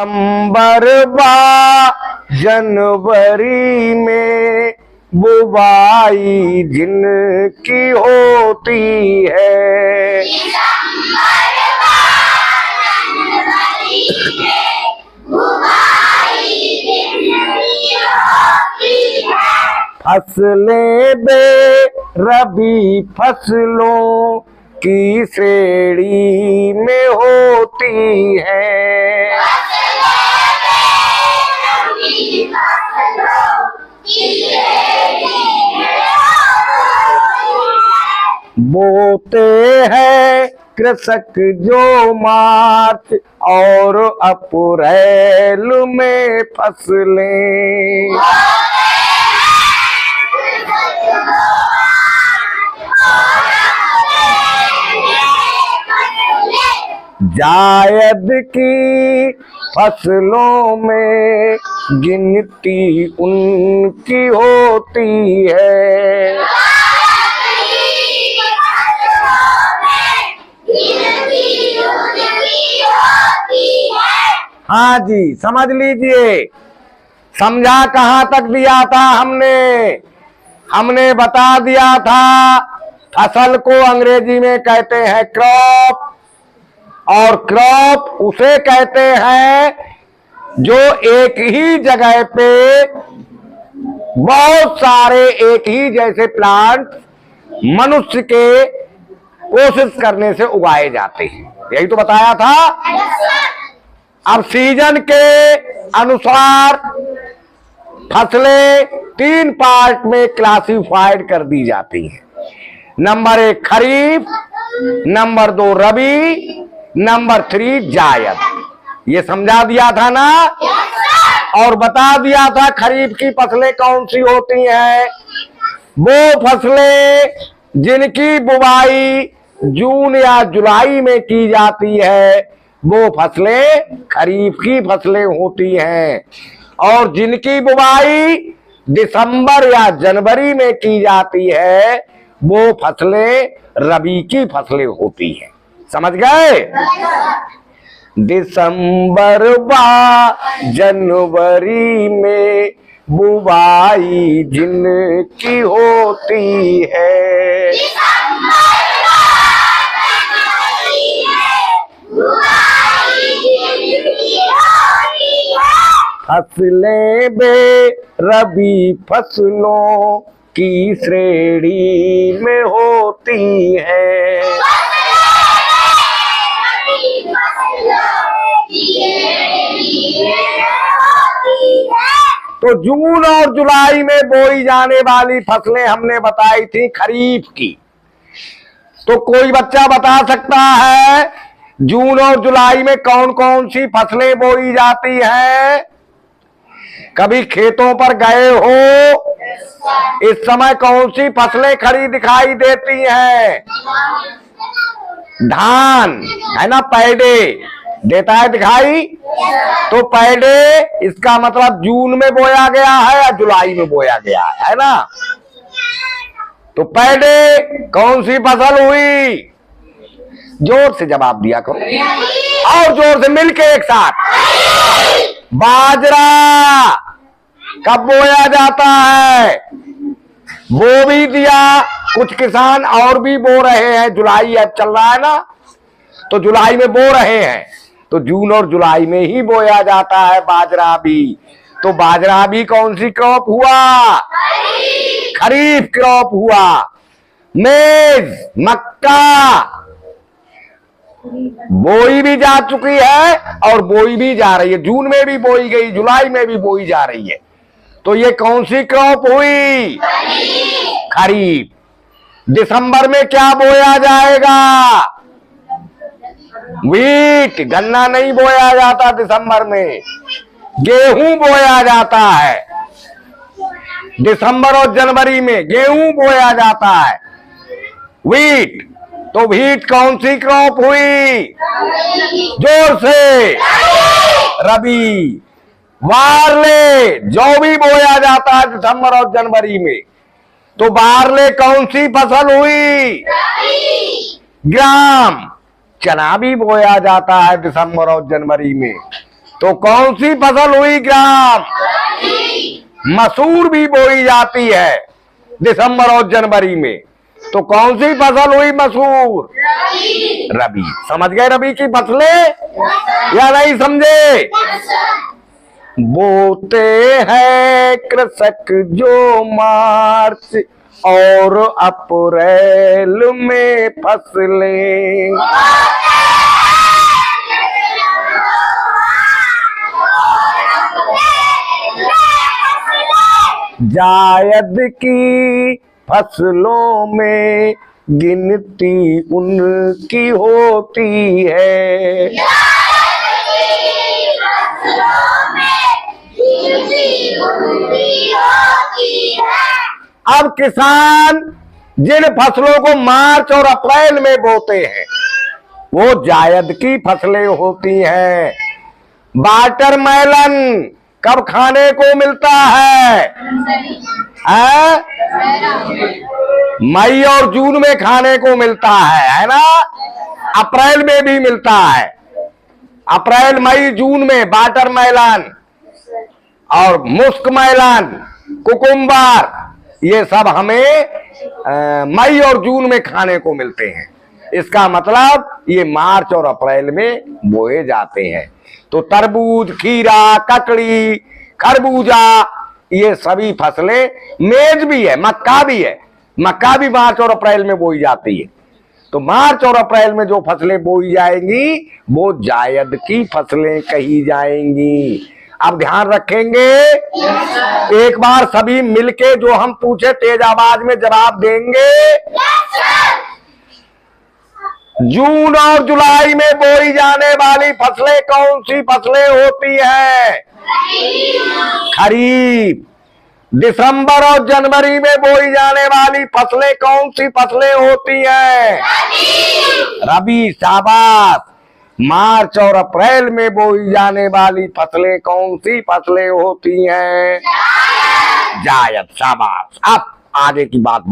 दिसंबर जनवरी में बुवाई जिनकी होती है, फसलें बेरबी फसलों की श्रेणी में होती है। बोते हैं कृषक जो मार्च और अप्रैल में फसलें, जायद की फसलों में गिनती उनकी होती है। हाँ जी, समझ लीजिए। समझा कहाँ तक दिया था हमने बता दिया था फसल को अंग्रेजी में कहते हैं क्रॉप, और क्रॉप उसे कहते हैं जो एक ही जगह पे बहुत सारे एक ही जैसे प्लांट मनुष्य के कोशिश करने से उगाए जाते हैं। यही तो बताया था। अब सीजन के अनुसार फसलें 3 पार्ट में क्लासिफाइड कर दी जाती हैं। नंबर 1 खरीफ, नंबर 2 रबी, नंबर 3 जायद। ये समझा दिया था ना। और बता दिया था खरीफ की फसलें कौन सी होती हैं। वो फसलें जिनकी बुवाई जून या जुलाई में की जाती है, वो फसलें खरीफ की फसलें होती हैं। और जिनकी बुवाई दिसंबर या जनवरी में की जाती है, वो फसलें रबी की फसलें होती हैं। समझ गए। दिसंबर जनवरी में बुवाई जिनकी होती है, फसलें बेरबी फसलों की श्रेणी में होती है। तो जून और जुलाई में बोई जाने वाली फसलें हमने बताई थी खरीफ की। तो कोई बच्चा बता सकता है जून और जुलाई में कौन कौन सी फसलें बोई जाती हैं? कभी खेतों पर गए हो, इस समय कौन सी फसलें खड़ी दिखाई देती हैं? धान है ना, पैडे देता है दिखाई। तो पैडे इसका मतलब जून में बोया गया है या जुलाई में बोया गया है ना। तो पैडे कौन सी फसल हुई? जोर से जवाब दिया करो और जोर से मिलके एक साथ। बाजरा कब बोया जाता है? वो भी दिया। कुछ किसान और भी बो रहे हैं, जुलाई अब चल रहा है ना, तो जुलाई में बो रहे हैं। तो जून और जुलाई में ही बोया जाता है बाजरा भी। तो बाजरा भी कौन सी क्रॉप हुआ? खरीफ क्रॉप हुआ। मेज मक्का बोई भी जा चुकी है और बोई भी जा रही है। जून में भी बोई गई, जुलाई में भी बोई जा रही है। तो ये कौन सी क्रॉप हुई? खरीफ। दिसंबर में क्या बोया जाएगा? व्हीट। गन्ना नहीं बोया जाता दिसंबर में, गेहूं बोया जाता है। दिसंबर और जनवरी में गेहूं बोया जाता है, व्हीट। तो व्हीट कौन सी क्रॉप हुई? जोर से। रबी। बारले जौ भी बोया जाता है दिसंबर और जनवरी में। तो बारले कौन सी फसल हुई? ग्राम। चना भी बोया जाता है दिसंबर और जनवरी में। तो कौन सी फसल हुई ग्राम? मसूर भी बोई जाती है दिसंबर और जनवरी में। तो कौन सी फसल हुई मसूर? रबी। समझ गए रबी की फसलें या नहीं समझे? बोते हैं कृषक जो मार्च और अप्रैल में फसलें, जायद की फसलों में गिनती उनकी होती है। अब किसान जिन फसलों को मार्च और अप्रैल में बोते हैं वो जायद की फसलें होती हैं। वाटरमेलन कब खाने को मिलता है? मई और जून में खाने को मिलता है ना? अप्रैल में भी मिलता है। अप्रैल मई जून में वाटरमेलन और मुस्कमेलन, कुकुम्बर, ये सब हमें मई और जून में खाने को मिलते हैं। इसका मतलब ये मार्च और अप्रैल में बोए जाते हैं। तो तरबूज, खीरा, ककड़ी, खरबूजा, ये सभी फसलें, मेज भी है, मक्का भी है, मक्का भी मार्च और अप्रैल में बोई जाती है। तो मार्च और अप्रैल में जो फसलें बोई जाएंगी वो जायद की फसलें कही जाएंगी। अब ध्यान रखेंगे, एक बार सभी मिलके जो हम पूछे तेज आवाज में जवाब देंगे। जून और जुलाई में बोई जाने वाली फसलें कौन सी फसलें होती हैं? खरीफ। दिसंबर और जनवरी में बोई जाने वाली फसलें कौन सी फसलें होती हैं? रबी। शाबाश। मार्च और अप्रैल में बोई जाने वाली फसलें कौन सी फसलें होती हैं? जायद। शाबाश। अब आगे की बात